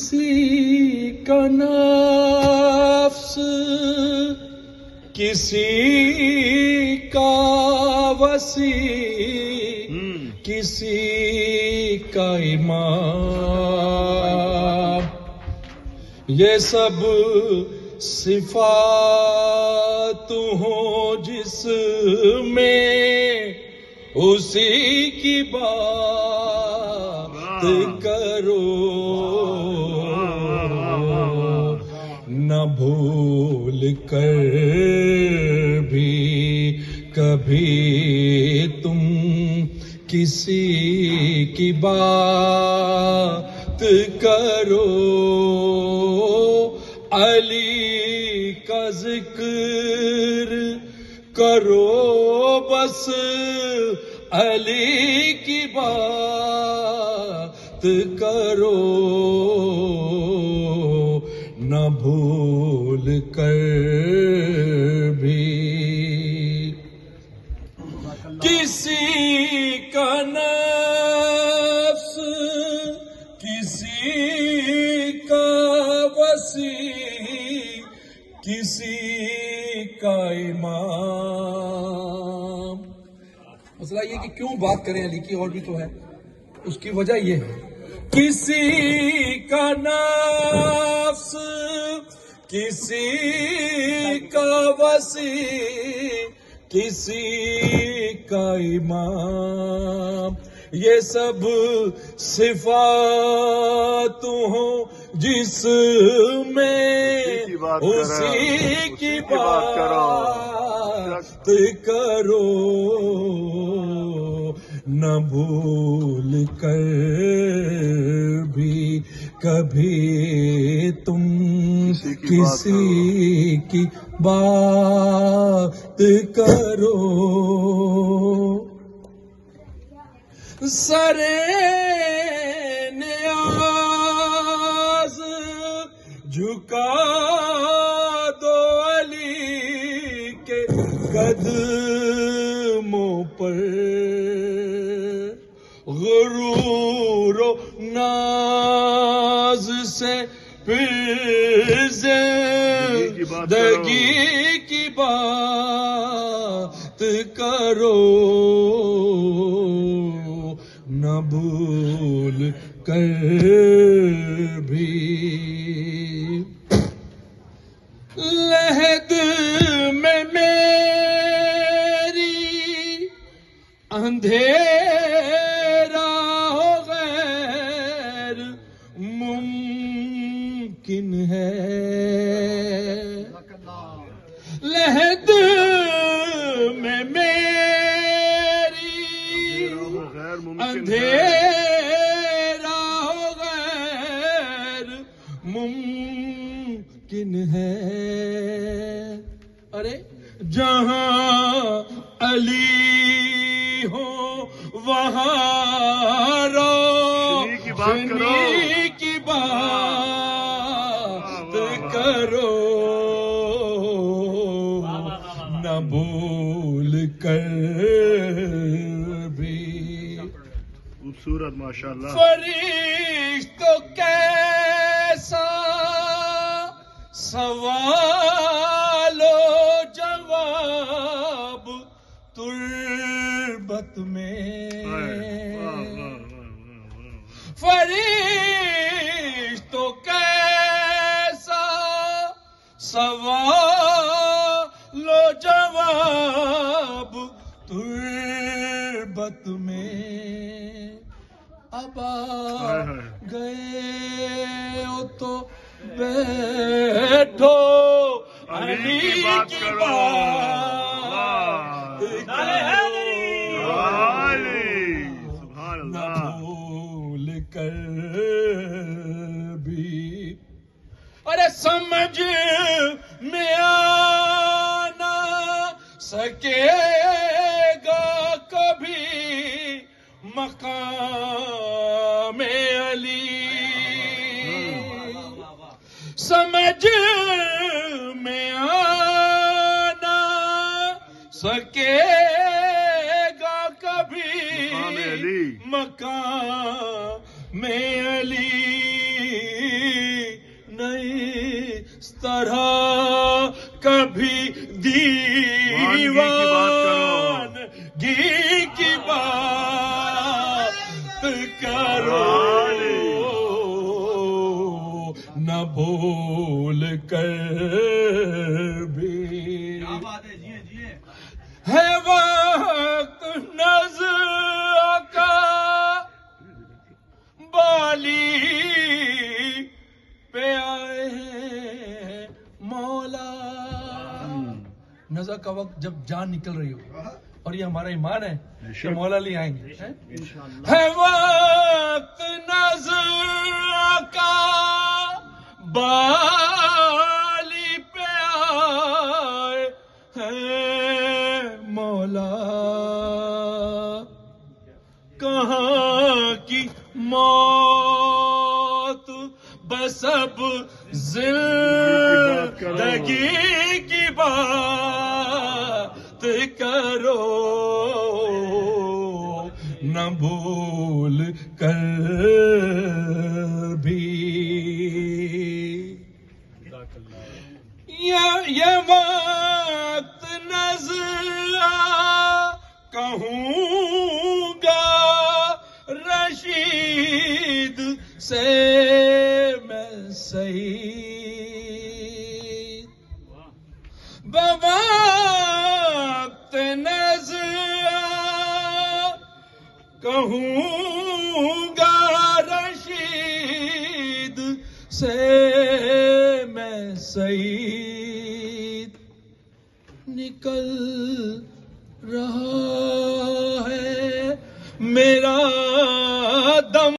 کسی کا نفس کسی کا وسیع کسی کا امام، یہ سب صفات ہوں جس میں اسی کی بات کرو، نہ بھول کر بھی کبھی تم کسی کی بات کرو، علی کا ذکر کرو بس علی کی بات کرو، نہ بھول کر بھی کسی کا نفس کسی کا وسیع کسی کا امام۔ مسئلہ یہ کہ کیوں بات کریں علی کی، اور بھی تو ہے، اس کی وجہ یہ ہے کسی کا نفس کسی کا وسیع کسی کا امام، یہ سب صفات ہوں جس میں اسی کی بات کرو، نہ بھول کر بھی کبھی تم کسی کی بات کرو، سر نیاز جھکا دو علی کے قدموں پر، غرور و ناز سے پھر زندگی کی بات کرو، نہ بھول کر بھی لحد میں میری اندھیرا ہو غیر ممکن ہے، لحد میں میری اندھیرا ہو غیر ممکن ہے، ارے جہاں علی ہو وہاں روشنی کی بات کرو، نہ بھول کر بھی خوبصورت ماشاءاللہ فرشتوں کیسا سوال و جواب تربت میں، فرشتوں کیسا سوال و جواب تربت میں، اب آ گئے ہو تو بیٹھو علی کی بات نہ بھول کر بھی، ارے سمجھ میں آ نہ سکے گا کبھی مقام علی، سمجھ میں آ نہ سکے گا کبھی مقام علی، طرح کبھی دیوانگی کی بات کرو نہ بھول کر بھی ہے وقت نظر کا بالی پہ آئے ہیں مولا. نظر کا وقت جب جان نکل رہی ہو اور یہ ہمارا ایمان ہے کہ مولا علی آئیں گے. ہے وقت نظر کا بالی پہ آئے ہیں مولا. کہاں کی موت بس اب زندگی کی بات کرو نہ بھول کر بھی. یہ وقت نظر کہوں گا رشید سے میں سعید. بوقت نظر کہوں گا رشید سے میں سعید. نکل رہا